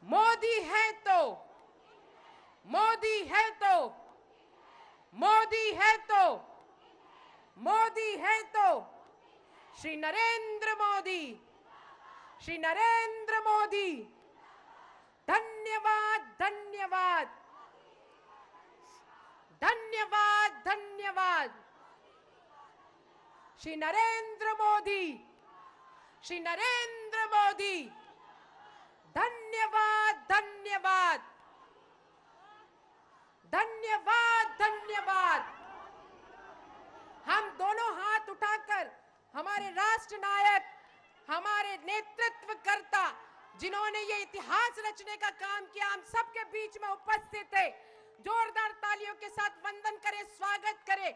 मोदी है तो, मोदी है तो, मोदी है तो, मोदी है तो, श्री नरेंद्र मोदी, श्री नरेंद्र मोदी। धन्यवाद, धन्यवाद, धन्यवाद, धन्यवाद। श्री नरेंद्र मोदी, श्री नरेंद्र मोदी। धन्यवाद, धन्यवाद, धन्यवाद, धन्यवाद। हम दोनों हाथ उठाकर हमारे राष्ट्र नायक, हमारे नेतृत्वकर्ता, जिन्होंने ये इतिहास रचने का काम किया, हम सबके बीच में उपस्थित थे। जोरदार तालियों के साथ वंदन करें, स्वागत करें।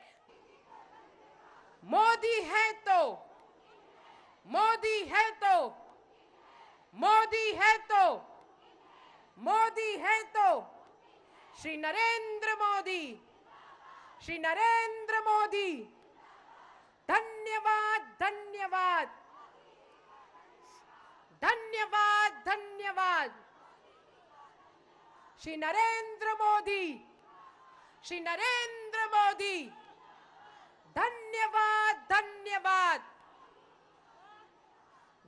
मोदी है तो, मोदी है तो, मोदी है तो, मोदी है तो, श्री नरेंद्र मोदी, श्री नरेंद्र मोदी। धन्यवाद, धन्यवाद, धन्यवाद, धन्यवाद। श्री नरेंद्र मोदी, श्री नरेंद्र मोदी। धन्यवाद, धन्यवाद,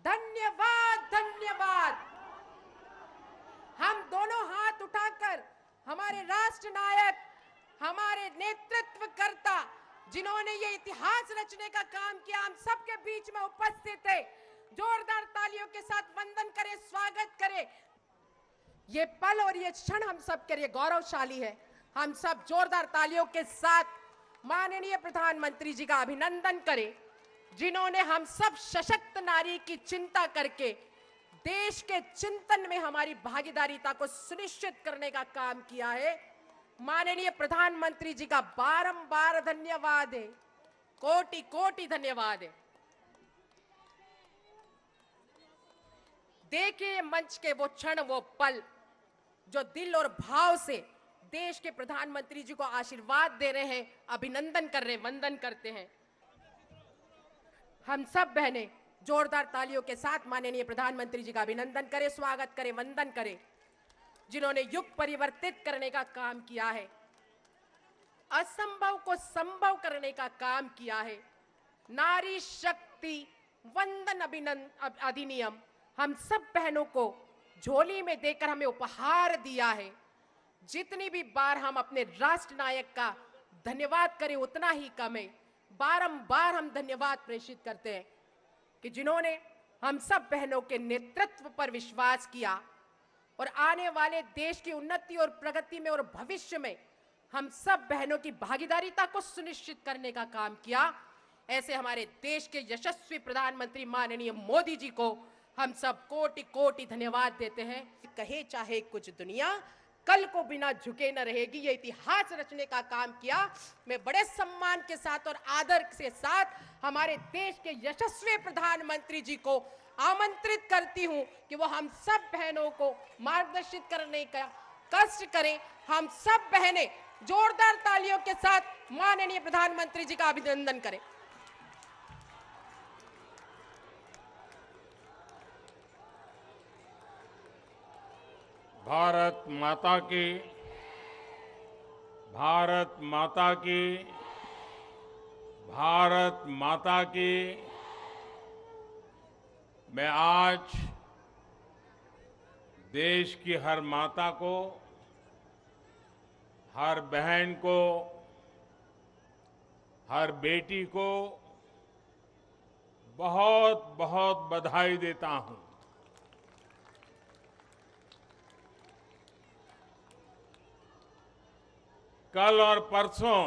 धन्यवाद, धन्यवाद। हम दोनों हाथ उठाकर हमारे राष्ट्र नायक, हमारे नेतृत्वकर्ता, जिन्होंने ये इतिहास रचने का काम किया, हम सबके बीच में उपस्थित थे। जोरदार तालियों के साथ वंदन करें, स्वागत करें। ये पल और ये क्षण हम सब के लिए गौरवशाली है। हम सब जोरदार तालियों के साथ माननीय प्रधानमंत्री जी का अभिनंदन करें, जिन्होंने हम सब सशक्त नारी की चिंता करके देश के चिंतन में हमारी भागीदारिता को सुनिश्चित करने का काम किया है। माननीय प्रधानमंत्री जी का बारंबार धन्यवाद है, कोटि कोटि धन्यवाद है। देखिए मंच के वो क्षण, वो पल जो दिल और भाव से देश के प्रधानमंत्री जी को आशीर्वाद दे रहे हैं, अभिनंदन कर रहे हैं, वंदन करते हैं। हम सब बहनें जोरदार तालियों के साथ माननीय प्रधानमंत्री जी का अभिनंदन करें, स्वागत करें, वंदन करें, जिन्होंने युग परिवर्तित करने का काम किया है, असंभव को संभव करने का काम किया है। नारी शक्ति वंदन अधिनियम हम सब बहनों को झोली में देकर हमें उपहार दिया है। जितनी भी बार हम अपने राष्ट्र नायक का धन्यवाद करें उतना ही कम है। बारंबार हम धन्यवाद प्रेषित करते हैं कि जिन्होंने हम सब बहनों के नेतृत्व पर विश्वास किया और आने वाले देश की उन्नति और प्रगति में और भविष्य में हम सब बहनों की भागीदारिता को सुनिश्चित करने का काम किया। ऐसे हमारे देश के यशस्वी प्रधानमंत्री माननीय मोदी जी को हम सब कोटि कोटि धन्यवाद देते हैं। कहे चाहे कुछ दुनिया, कल को बिना झुके न रहेगी। ये इतिहास रचने का काम किया। मैं बड़े सम्मान के साथ और आदर के साथ हमारे देश के यशस्वी प्रधानमंत्री जी को आमंत्रित करती हूं कि वो हम सब बहनों को मार्गदर्शित करने का कष्ट करें। हम सब बहनें जोरदार तालियों के साथ माननीय प्रधानमंत्री जी का अभिनंदन करें। भारत माता की, भारत माता की, भारत माता की। मैं आज देश की हर माता को, हर बहन को, हर बेटी को बहुत बहुत बधाई देता हूं। कल और परसों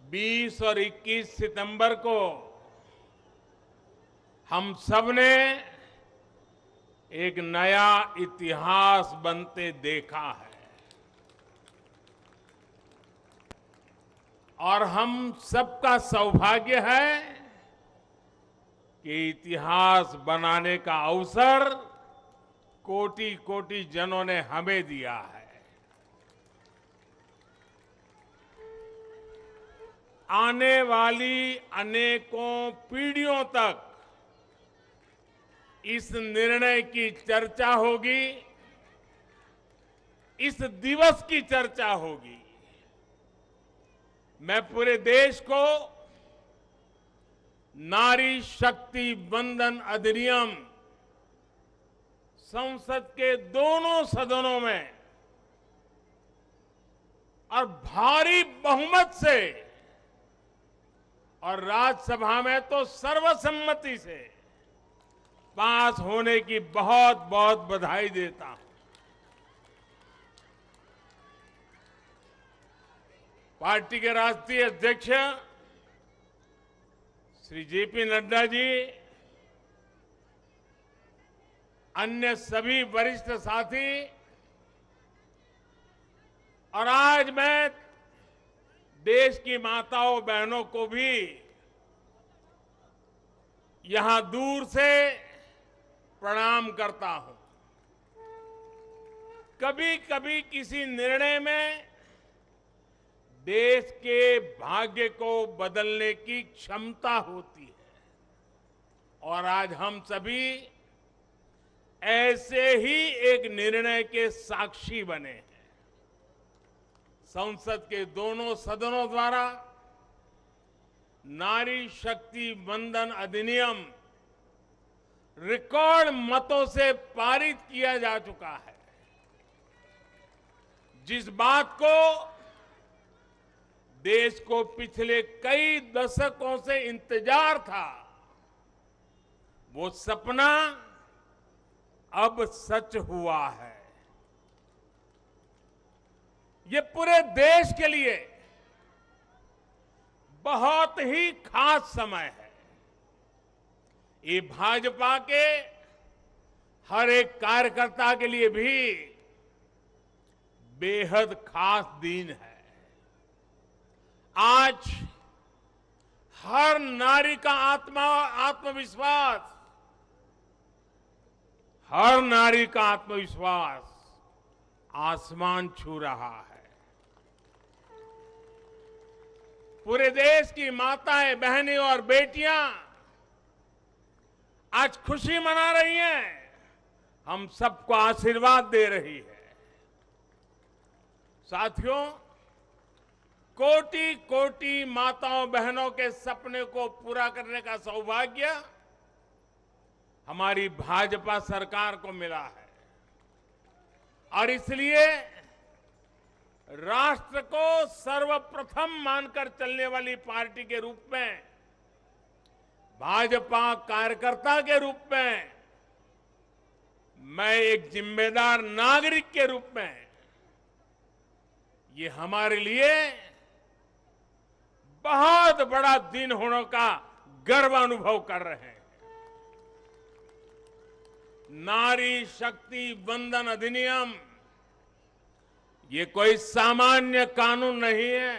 20 और 21 सितंबर को हम सबने एक नया इतिहास बनते देखा है और हम सबका सौभाग्य है कि इतिहास बनाने का अवसर कोटि कोटि जनों ने हमें दिया है। आने वाली अनेकों पीढ़ियों तक इस निर्णय की चर्चा होगी, इस दिवस की चर्चा होगी। मैं पूरे देश को नारी शक्ति वंदन अधिनियम संसद के दोनों सदनों में और भारी बहुमत से और राज्यसभा में तो सर्वसम्मति से पास होने की बहुत बहुत बधाई देता हूं। पार्टी के राष्ट्रीय अध्यक्ष श्री जेपी नड्डा जी, अन्य सभी वरिष्ठ साथी और आज मैं देश की माताओं बहनों को भी यहां दूर से प्रणाम करता हूं। कभी कभी किसी निर्णय में देश के भाग्य को बदलने की क्षमता होती है और आज हम सभी ऐसे ही एक निर्णय के साक्षी बने हैं। संसद के दोनों सदनों द्वारा नारी शक्ति वंदन अधिनियम रिकॉर्ड मतों से पारित किया जा चुका है। जिस बात को देश को पिछले कई दशकों से इंतजार था, वो सपना अब सच हुआ है। ये पूरे देश के लिए बहुत ही खास समय है। ये भाजपा के हर एक कार्यकर्ता के लिए भी बेहद खास दिन है। आज हर नारी का आत्मविश्वास, हर नारी का आत्मविश्वास आसमान छू रहा है। पूरे देश की माताएं, बहनें और बेटियां आज खुशी मना रही हैं, हम सबको आशीर्वाद दे रही है। साथियों, कोटि कोटि माताओं बहनों के सपने को पूरा करने का सौभाग्य हमारी भाजपा सरकार को मिला है और इसलिए राष्ट्र को सर्वप्रथम मानकर चलने वाली पार्टी के रूप में, भाजपा कार्यकर्ता के रूप में, मैं एक जिम्मेदार नागरिक के रूप में ये हमारे लिए बहुत बड़ा दिन होने का गर्व अनुभव कर रहे हैं। नारी शक्ति वंदन अधिनियम ये कोई सामान्य कानून नहीं है।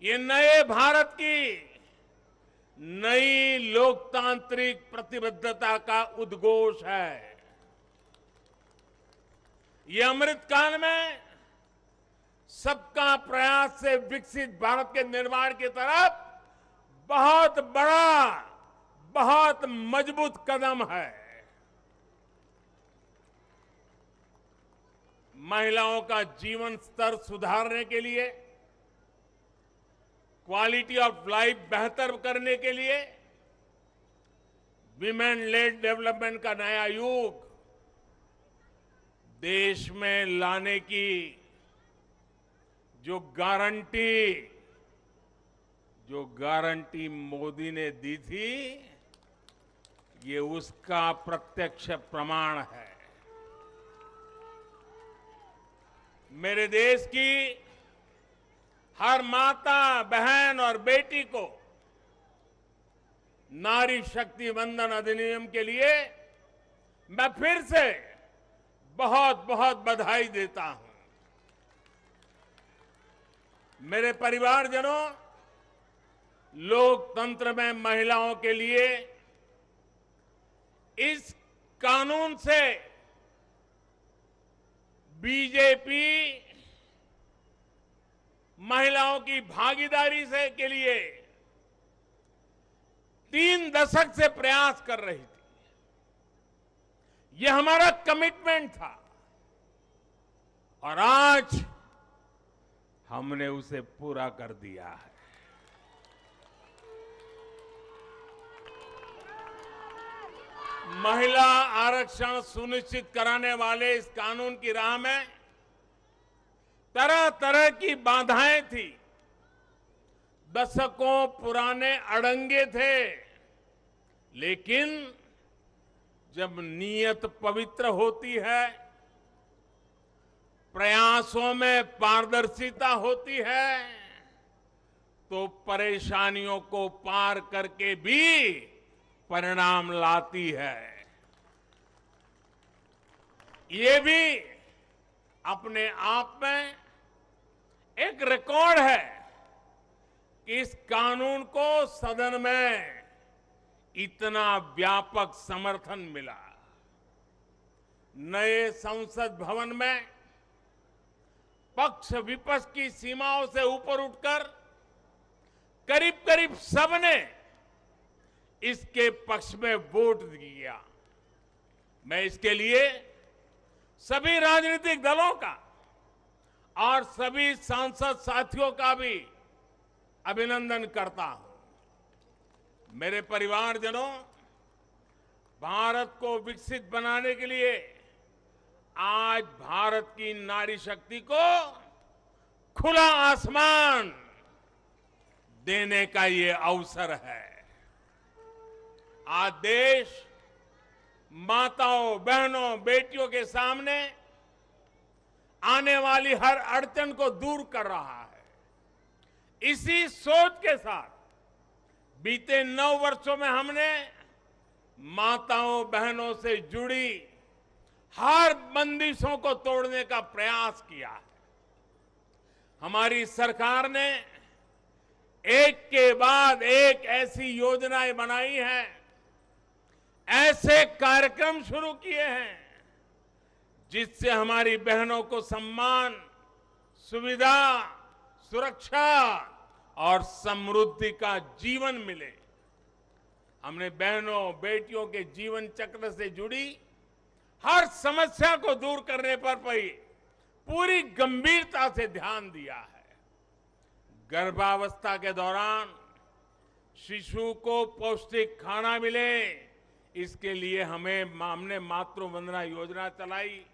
ये नए भारत की नई लोकतांत्रिक प्रतिबद्धता का उद्घोष है। ये अमृतकाल में सबका प्रयास से विकसित भारत के निर्माण की तरफ बहुत बड़ा, बहुत मजबूत कदम है। महिलाओं का जीवन स्तर सुधारने के लिए, क्वालिटी ऑफ लाइफ बेहतर करने के लिए विमेन लेड डेवलपमेंट का नया युग देश में लाने की जो गारंटी मोदी ने दी थी, ये उसका प्रत्यक्ष प्रमाण है। मेरे देश की हर माता, बहन और बेटी को नारी शक्ति वंदन अधिनियम के लिए मैं फिर से बहुत बहुत बधाई देता हूं। मेरे परिवारजनों, लोकतंत्र में महिलाओं के लिए इस कानून से बीजेपी महिलाओं की भागीदारी से के लिए 3 दशक से प्रयास कर रही थी। ये हमारा कमिटमेंट था और आज हमने उसे पूरा कर दिया है। महिला आरक्षण सुनिश्चित कराने वाले इस कानून की राह में तरह तरह की बाधाएं थी, दशकों पुराने अड़ंगे थे, लेकिन जब नीयत पवित्र होती है, प्रयासों में पारदर्शिता होती है, तो परेशानियों को पार करके भी परिणाम लाती है। ये भी अपने आप में एक रिकॉर्ड है कि इस कानून को सदन में इतना व्यापक समर्थन मिला। नए संसद भवन में पक्ष विपक्ष की सीमाओं से ऊपर उठकर करीब करीब सबने इसके पक्ष में वोट दिया। मैं इसके लिए सभी राजनीतिक दलों का और सभी सांसद साथियों का भी अभिनंदन करता हूं। मेरे परिवारजनों, भारत को विकसित बनाने के लिए आज भारत की नारी शक्ति को खुला आसमान देने का ये अवसर है। आज देश माताओं, बहनों, बेटियों के सामने आने वाली हर अड़चन को दूर कर रहा है। इसी सोच के साथ बीते 9 वर्षों में हमने माताओं, बहनों से जुड़ी हर बंदिशों को तोड़ने का प्रयास किया है। हमारी सरकार ने एक के बाद एक ऐसी योजनाएं बनाई हैं, ऐसे कार्यक्रम शुरू किए हैं जिससे हमारी बहनों को सम्मान, सुविधा, सुरक्षा और समृद्धि का जीवन मिले। हमने बहनों, बेटियों के जीवन चक्र से जुड़ी हर समस्या को दूर करने पर पूरी गंभीरता से ध्यान दिया है। गर्भावस्था के दौरान शिशु को पौष्टिक खाना मिले, इसके लिए हमने मातृ वंदना योजना चलाई।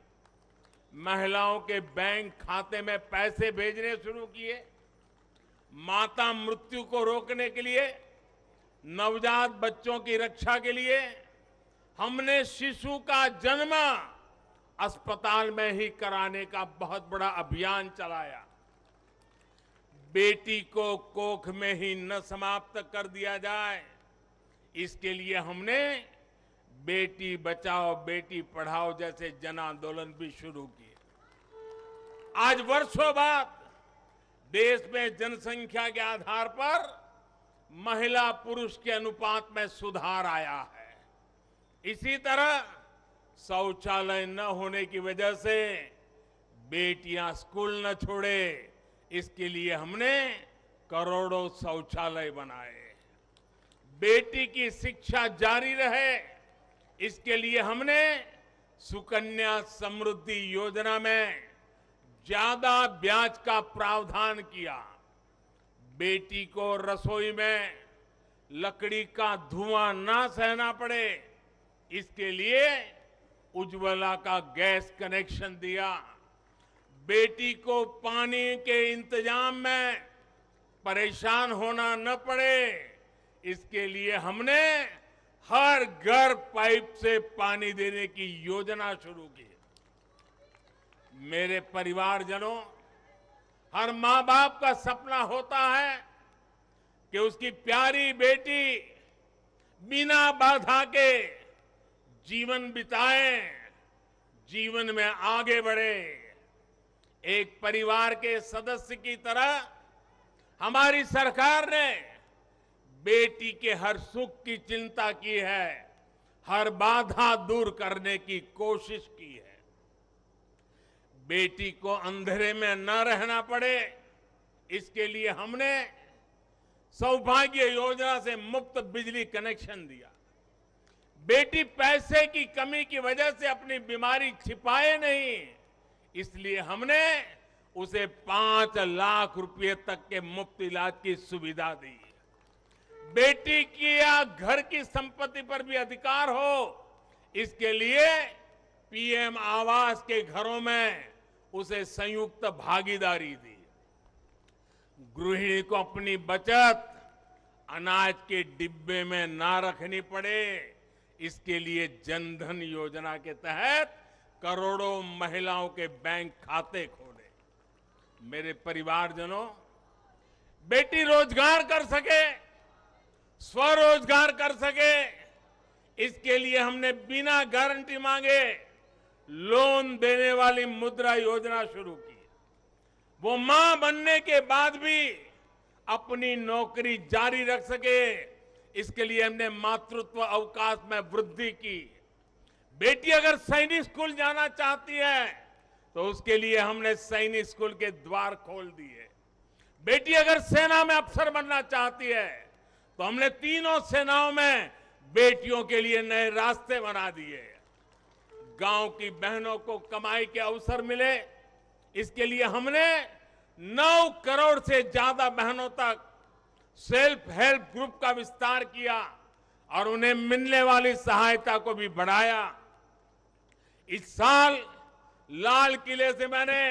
महिलाओं के बैंक खाते में पैसे भेजने शुरू किए। माता मृत्यु को रोकने के लिए, नवजात बच्चों की रक्षा के लिए हमने शिशु का जन्म अस्पताल में ही कराने का बहुत बड़ा अभियान चलाया। बेटी को कोख में ही न समाप्त कर दिया जाए, इसके लिए हमने बेटी बचाओ बेटी पढ़ाओ जैसे जन आंदोलन भी शुरू किए। आज वर्षों बाद देश में जनसंख्या के आधार पर महिला पुरुष के अनुपात में सुधार आया है। इसी तरह शौचालय न होने की वजह से बेटियां स्कूल न छोड़े, इसके लिए हमने करोड़ों शौचालय बनाए। बेटी की शिक्षा जारी रहे, इसके लिए हमने सुकन्या समृद्धि योजना में ज्यादा ब्याज का प्रावधान किया। बेटी को रसोई में लकड़ी का धुआं ना सहना पड़े, इसके लिए उज्ज्वला का गैस कनेक्शन दिया। बेटी को पानी के इंतजाम में परेशान होना न पड़े, इसके लिए हमने हर घर पाइप से पानी देने की योजना शुरू की। मेरे परिवारजनों, हर मां बाप का सपना होता है कि उसकी प्यारी बेटी बिना बाधा के जीवन बिताए, जीवन में आगे बढ़े। एक परिवार के सदस्य की तरह हमारी सरकार ने बेटी के हर सुख की चिंता की है, हर बाधा दूर करने की कोशिश की है। बेटी को अंधेरे में न रहना पड़े, इसके लिए हमने सौभाग्य योजना से मुफ्त बिजली कनेक्शन दिया। बेटी पैसे की कमी की वजह से अपनी बीमारी छिपाए नहीं, इसलिए हमने उसे 5 लाख रुपए तक के मुफ्त इलाज की सुविधा दी। बेटी की या घर की संपत्ति पर भी अधिकार हो, इसके लिए पीएम आवास के घरों में उसे संयुक्त भागीदारी दी। गृहिणी को अपनी बचत अनाज के डिब्बे में ना रखनी पड़े, इसके लिए जनधन योजना के तहत करोड़ों महिलाओं के बैंक खाते खोले। मेरे परिवारजनों, बेटी रोजगार कर सके, स्वरोजगार कर सके, इसके लिए हमने बिना गारंटी मांगे लोन देने वाली मुद्रा योजना शुरू की। वो मां बनने के बाद भी अपनी नौकरी जारी रख सके, इसके लिए हमने मातृत्व अवकाश में वृद्धि की। बेटी अगर सैनिक स्कूल जाना चाहती है तो उसके लिए हमने सैनिक स्कूल के द्वार खोल दिए। बेटी अगर सेना में अफसर बनना चाहती है तो हमने तीनों सेनाओं में बेटियों के लिए नए रास्ते बना दिए। गांव की बहनों को कमाई के अवसर मिले, इसके लिए हमने 9 करोड़ से ज्यादा बहनों तक सेल्फ हेल्प ग्रुप का विस्तार किया और उन्हें मिलने वाली सहायता को भी बढ़ाया। इस साल लाल किले से मैंने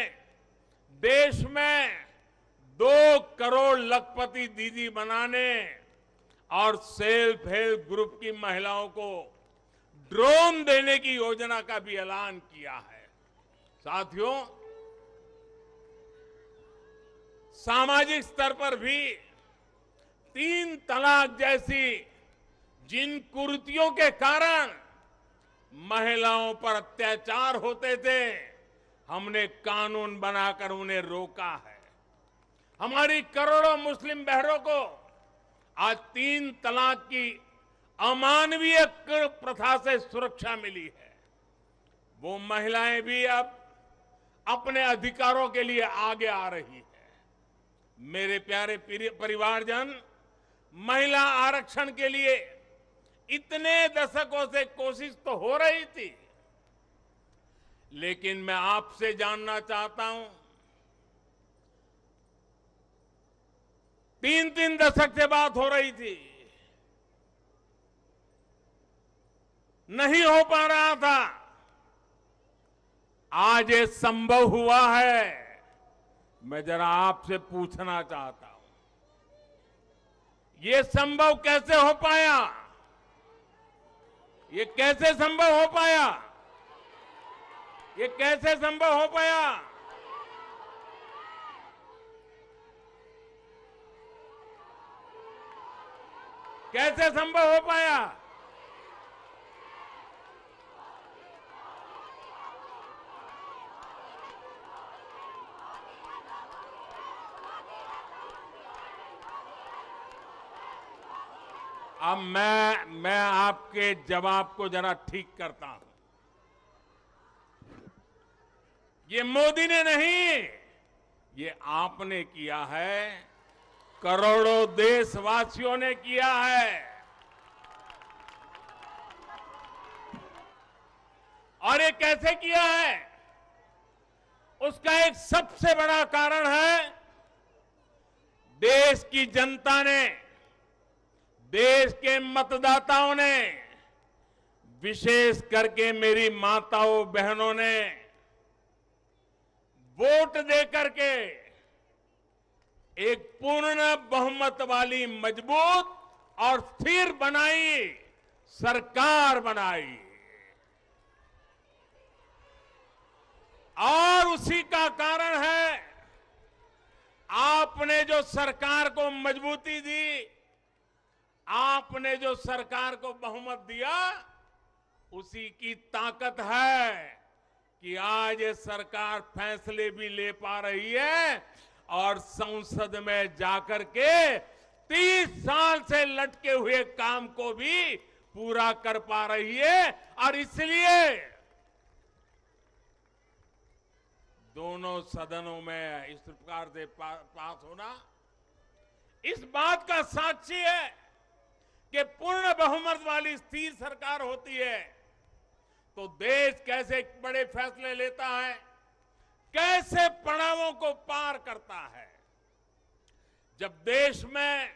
देश में 2 करोड़ लखपति दीदी बनाने और सेल्फ हेल्प ग्रुप की महिलाओं को ड्रोन देने की योजना का भी ऐलान किया है। साथियों, सामाजिक स्तर पर भी 3 तलाक जैसी जिन कुरीतियों के कारण महिलाओं पर अत्याचार होते थे, हमने कानून बनाकर उन्हें रोका है। हमारी करोड़ों मुस्लिम बहनों को आज 3 तलाक की अमानवीय प्रथा से सुरक्षा मिली है। वो महिलाएं भी अब अपने अधिकारों के लिए आगे आ रही है। मेरे प्यारे परिवारजन, महिला आरक्षण के लिए इतने दशकों से कोशिश तो हो रही थी, लेकिन मैं आपसे जानना चाहता हूं, 3 दशक से बात हो रही थी, नहीं हो पा रहा था। आज ये संभव हुआ है। मैं जरा आपसे पूछना चाहता हूं, ये संभव कैसे हो पाया? ये कैसे संभव हो पाया? ये कैसे संभव हो पाया? कैसे संभव हो पाया? अब मैं आपके जवाब को जरा ठीक करता हूं। ये मोदी ने नहीं, ये आपने किया है, करोड़ों देशवासियों ने किया है। और ये कैसे किया है? उसका एक सबसे बड़ा कारण है, देश की जनता ने, देश के मतदाताओं ने, विशेष करके मेरी माताओं बहनों ने वोट देकर के एक पूर्ण बहुमत वाली मजबूत और स्थिर बनाई सरकार बनाई। और उसी का कारण है, आपने जो सरकार को मजबूती दी, आपने जो सरकार को बहुमत दिया, उसी की ताकत है कि आज ये सरकार फैसले भी ले पा रही है और संसद में जाकर के 30 साल से लटके हुए काम को भी पूरा कर पा रही है। और इसलिए दोनों सदनों में इस प्रकार से पास होना इस बात का साक्षी है कि पूर्ण बहुमत वाली स्थिर सरकार होती है तो देश कैसे बड़े फैसले लेता है, कैसे पड़ावों को पार करता है। जब देश में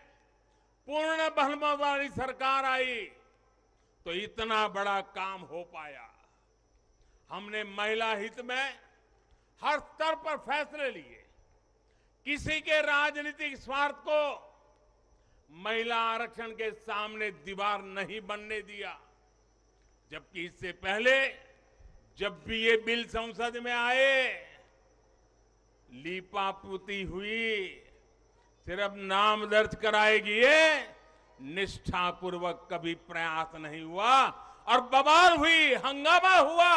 पूर्ण बहुमत वाली सरकार आई तो इतना बड़ा काम हो पाया। हमने महिला हित में हर स्तर पर फैसले लिए, किसी के राजनीतिक स्वार्थ को महिला आरक्षण के सामने दीवार नहीं बनने दिया। जबकि इससे पहले जब भी ये बिल संसद में आए, लीपापोती हुई, सिर्फ नाम दर्ज कराएगी ये, निष्ठापूर्वक कभी प्रयास नहीं हुआ और बवाल हुई, हंगामा हुआ,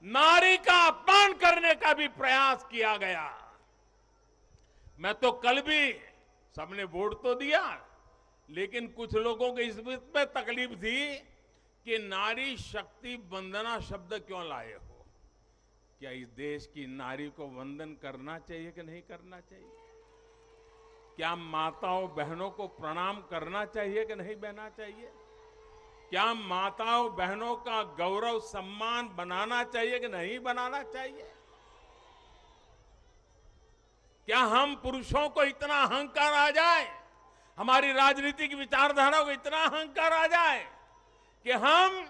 नारी का अपमान करने का भी प्रयास किया गया। मैं तो कल भी, सबने वोट तो दिया, लेकिन कुछ लोगों को इस में तकलीफ थी कि नारी शक्ति वंदना शब्द क्यों लाए हो। क्या इस देश की नारी को वंदन करना चाहिए कि नहीं करना चाहिए? क्या माताओं बहनों को प्रणाम करना चाहिए कि नहीं करना चाहिए? क्या माताओं बहनों का गौरव सम्मान बनाना चाहिए कि नहीं बनाना चाहिए? क्या हम पुरुषों को इतना अहंकार आ जाए, हमारी राजनीतिक विचारधारा को इतना अहंकार आ जाए कि हम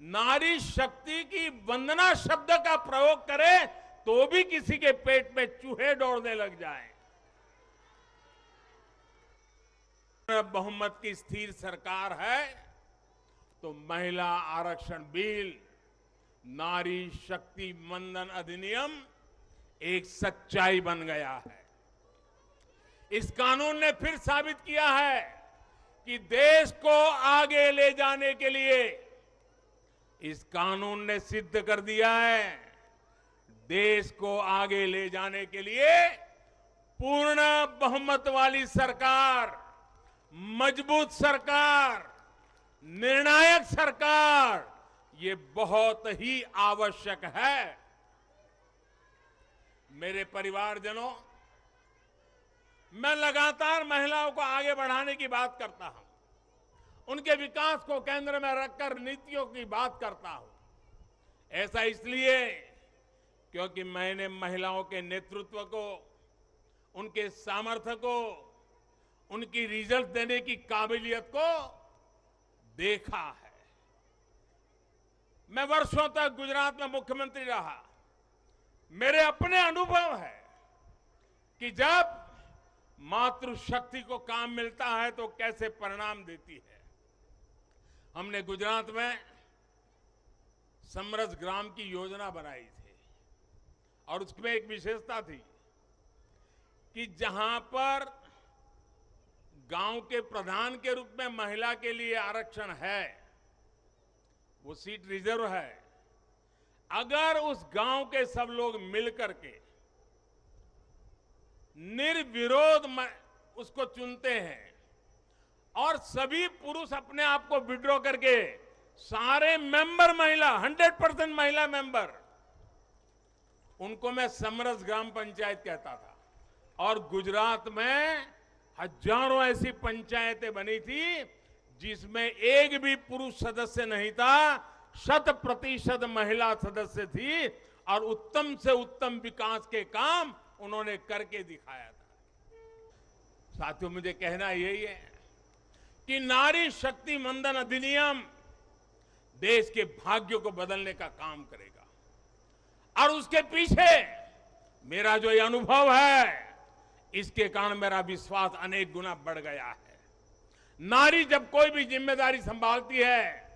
नारी शक्ति की वंदना शब्द का प्रयोग करें तो भी किसी के पेट में चूहे दौड़ने लग जाएं? बहुमत की स्थिर सरकार है तो महिला आरक्षण बिल, नारी शक्ति वंदन अधिनियम एक सच्चाई बन गया है। इस कानून ने फिर साबित किया है कि देश को आगे ले जाने के लिए, इस कानून ने सिद्ध कर दिया है, देश को आगे ले जाने के लिए पूर्ण बहुमत वाली सरकार, मजबूत सरकार, निर्णायक सरकार, ये बहुत ही आवश्यक है। मेरे परिवारजनों, मैं लगातार महिलाओं को आगे बढ़ाने की बात करता हूं, उनके विकास को केंद्र में रखकर नीतियों की बात करता हूं। ऐसा इसलिए क्योंकि मैंने महिलाओं के नेतृत्व को, उनके सामर्थ्य को, उनकी रिजल्ट देने की काबिलियत को देखा है। मैं वर्षों तक गुजरात में मुख्यमंत्री रहा। मेरे अपने अनुभव है कि जब मातृशक्ति को काम मिलता है तो कैसे परिणाम देती है। हमने गुजरात में समरस ग्राम की योजना बनाई थी और उसमें एक विशेषता थी कि जहां पर गांव के प्रधान के रूप में महिला के लिए आरक्षण है, वो सीट रिजर्व है, अगर उस गांव के सब लोग मिलकर के निर्विरोध उसको चुनते हैं और सभी पुरुष अपने आप को विड्रॉ करके सारे मेंबर महिला, 100% महिला मेंबर, उनको मैं समरस ग्राम पंचायत कहता था। और गुजरात में हजारों ऐसी पंचायतें बनी थी जिसमें एक भी पुरुष सदस्य नहीं था, 100% महिला सदस्य थी और उत्तम से उत्तम विकास के काम उन्होंने करके दिखाया था। साथियों, मुझे कहना यही है कि नारी शक्ति वंदन अधिनियम देश के भाग्य को बदलने का काम करेगा और उसके पीछे मेरा जो ये अनुभव है, इसके कारण मेरा विश्वास अनेक गुना बढ़ गया है। नारी जब कोई भी जिम्मेदारी संभालती है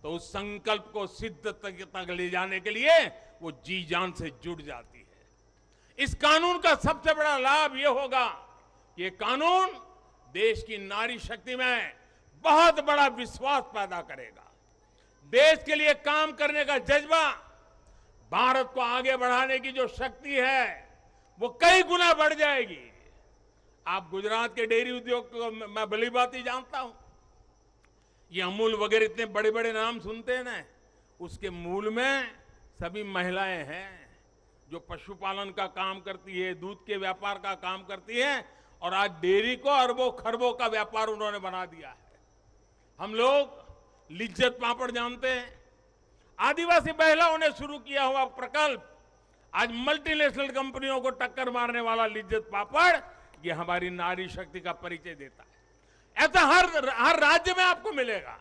तो उस संकल्प को सिद्ध तक ले जाने के लिए वो जी जान से जुड़ जाती है। इस कानून का सबसे बड़ा लाभ ये होगा कि ये कानून देश की नारी शक्ति में बहुत बड़ा विश्वास पैदा करेगा। देश के लिए काम करने का जज्बा, भारत को आगे बढ़ाने की जो शक्ति है वो कई गुना बढ़ जाएगी। आप गुजरात के डेयरी उद्योग को मैं भली बात ही जानता हूं। ये अमूल वगैरह इतने बड़े बड़े नाम सुनते हैं ना, उसके मूल में सभी महिलाएं हैं जो पशुपालन का काम करती है, दूध के व्यापार का काम करती है और आज डेयरी को अरबों खरबों का व्यापार उन्होंने बना दिया है। हम लोग लिज्जत पापड़ जानते हैं, आदिवासी महिलाओं ने शुरू किया हुआ प्रकल्प आज मल्टीनेशनल कंपनियों को टक्कर मारने वाला लिज्जत पापड़, ये हमारी नारी शक्ति का परिचय देता है। ऐसा हर राज्य में आपको मिलेगा।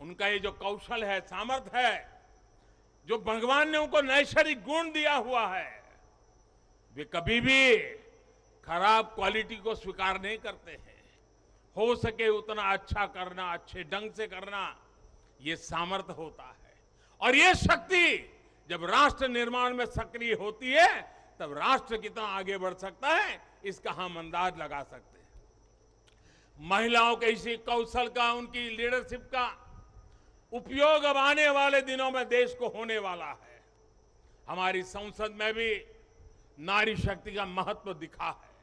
उनका ये जो कौशल है, सामर्थ्य है, जो भगवान ने उनको नैसर्गिक गुण दिया हुआ है, वे कभी भी खराब क्वालिटी को स्वीकार नहीं करते हैं। हो सके उतना अच्छा करना, अच्छे ढंग से करना, ये सामर्थ्य होता है। और ये शक्ति जब राष्ट्र निर्माण में सक्रिय होती है, तब राष्ट्र कितना आगे बढ़ सकता है, इसका हम अंदाज लगा सकते हैं। महिलाओं के इसी कौशल का, उनकी लीडरशिप का उपयोग अब आने वाले दिनों में देश को होने वाला है। हमारी संसद में भी नारी शक्ति का महत्व दिखा है।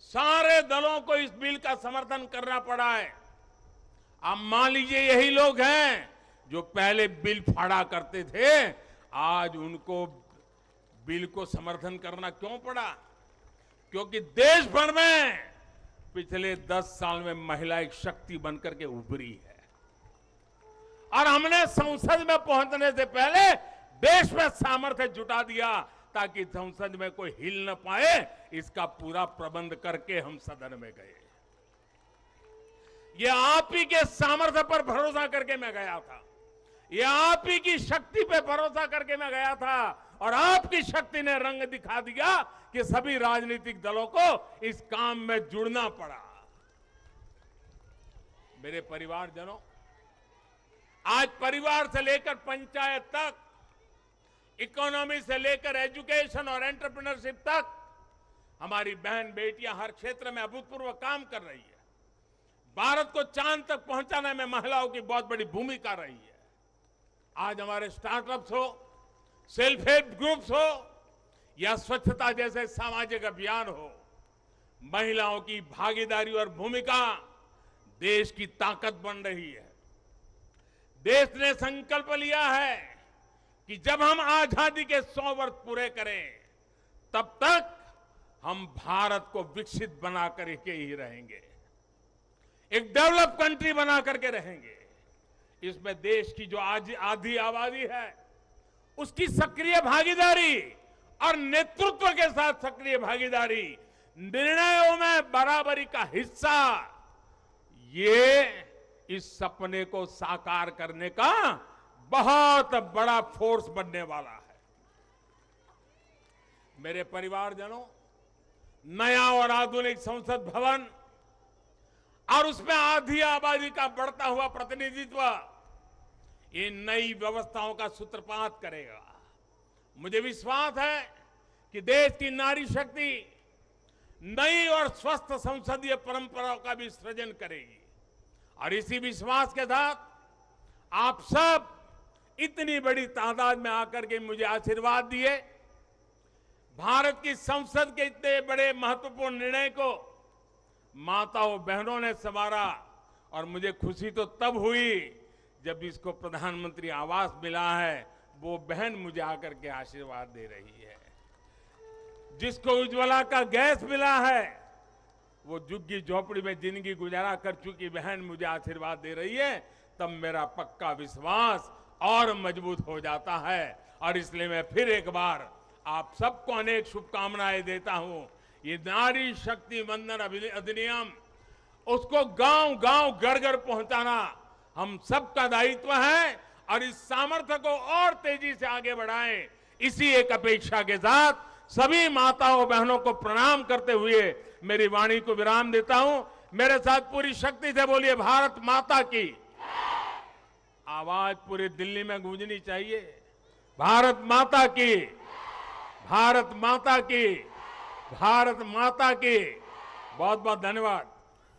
सारे दलों को इस बिल का समर्थन करना पड़ा है। आप मान लीजिए यही लोग हैं जो पहले बिल फाड़ा करते थे, आज उनको बिल को समर्थन करना क्यों पड़ा? क्योंकि देश भर में पिछले 10 साल में महिला एक शक्ति बनकर के उभरी है और हमने संसद में पहुंचने से पहले देश में सामर्थ्य जुटा दिया ताकि संसद में कोई हिल न पाए। इसका पूरा प्रबंध करके हम सदन में गए। ये आप ही के सामर्थ्य पर भरोसा करके मैं गया था, ये आप ही की शक्ति पे भरोसा करके मैं गया था और आपकी शक्ति ने रंग दिखा दिया कि सभी राजनीतिक दलों को इस काम में जुड़ना पड़ा। मेरे परिवारजनों, आज परिवार से लेकर पंचायत तक, इकोनॉमी से लेकर एजुकेशन और एंटरप्रेन्योरशिप तक हमारी बहन बेटियां हर क्षेत्र में अभूतपूर्व काम कर रही है। भारत को चांद तक पहुंचाने में महिलाओं की बहुत बड़ी भूमिका रही है। आज हमारे स्टार्टअप्स हो, सेल्फ हेल्प ग्रुप्स हो या स्वच्छता जैसे सामाजिक अभियान हो, महिलाओं की भागीदारी और भूमिका देश की ताकत बन रही है। देश ने संकल्प लिया है कि जब हम आजादी के 100 वर्ष पूरे करें, तब तक हम भारत को विकसित बना करके ही रहेंगे, एक डेवलप कंट्री बना करके रहेंगे। इसमें देश की जो आज आधी आबादी है, उसकी सक्रिय भागीदारी और नेतृत्व के साथ सक्रिय भागीदारी, निर्णयों में बराबरी का हिस्सा, ये इस सपने को साकार करने का बहुत बड़ा फोर्स बनने वाला है। मेरे परिवारजनों, नया और आधुनिक संसद भवन और उसमें आधी आबादी का बढ़ता हुआ प्रतिनिधित्व, ये नई व्यवस्थाओं का सूत्रपात करेगा। मुझे विश्वास है कि देश की नारी शक्ति नई और स्वस्थ संसदीय परंपराओं का भी सृजन करेगी। और इसी विश्वास के साथ आप सब इतनी बड़ी तादाद में आकर के मुझे आशीर्वाद दिए। भारत की संसद के इतने बड़े महत्वपूर्ण निर्णय को माताओं बहनों ने संवारा और मुझे खुशी तो तब हुई जब इसको प्रधानमंत्री आवास मिला है, वो बहन मुझे आकर के आशीर्वाद दे रही है। जिसको उज्ज्वला का गैस मिला है, वो झुग्गी झोपड़ी में जिंदगी गुजारा कर चुकी बहन मुझे आशीर्वाद दे रही है, तब मेरा पक्का विश्वास और मजबूत हो जाता है। और इसलिए मैं फिर एक बार आप सबको अनेक शुभकामनाएं देता हूं। ये नारी शक्ति वंदन अधिनियम, उसको गांव गांव घर घर पहुंचाना हम सबका दायित्व है और इस सामर्थ्य को और तेजी से आगे बढ़ाएं। इसी एक अपेक्षा के साथ सभी माताओं बहनों को प्रणाम करते हुए मेरी वाणी को विराम देता हूं। मेरे साथ पूरी शक्ति से बोलिए, भारत माता की। आवाज पूरी दिल्ली में गूंजनी चाहिए, भारत माता की, भारत माता की, भारत माता की। बहुत बहुत धन्यवाद।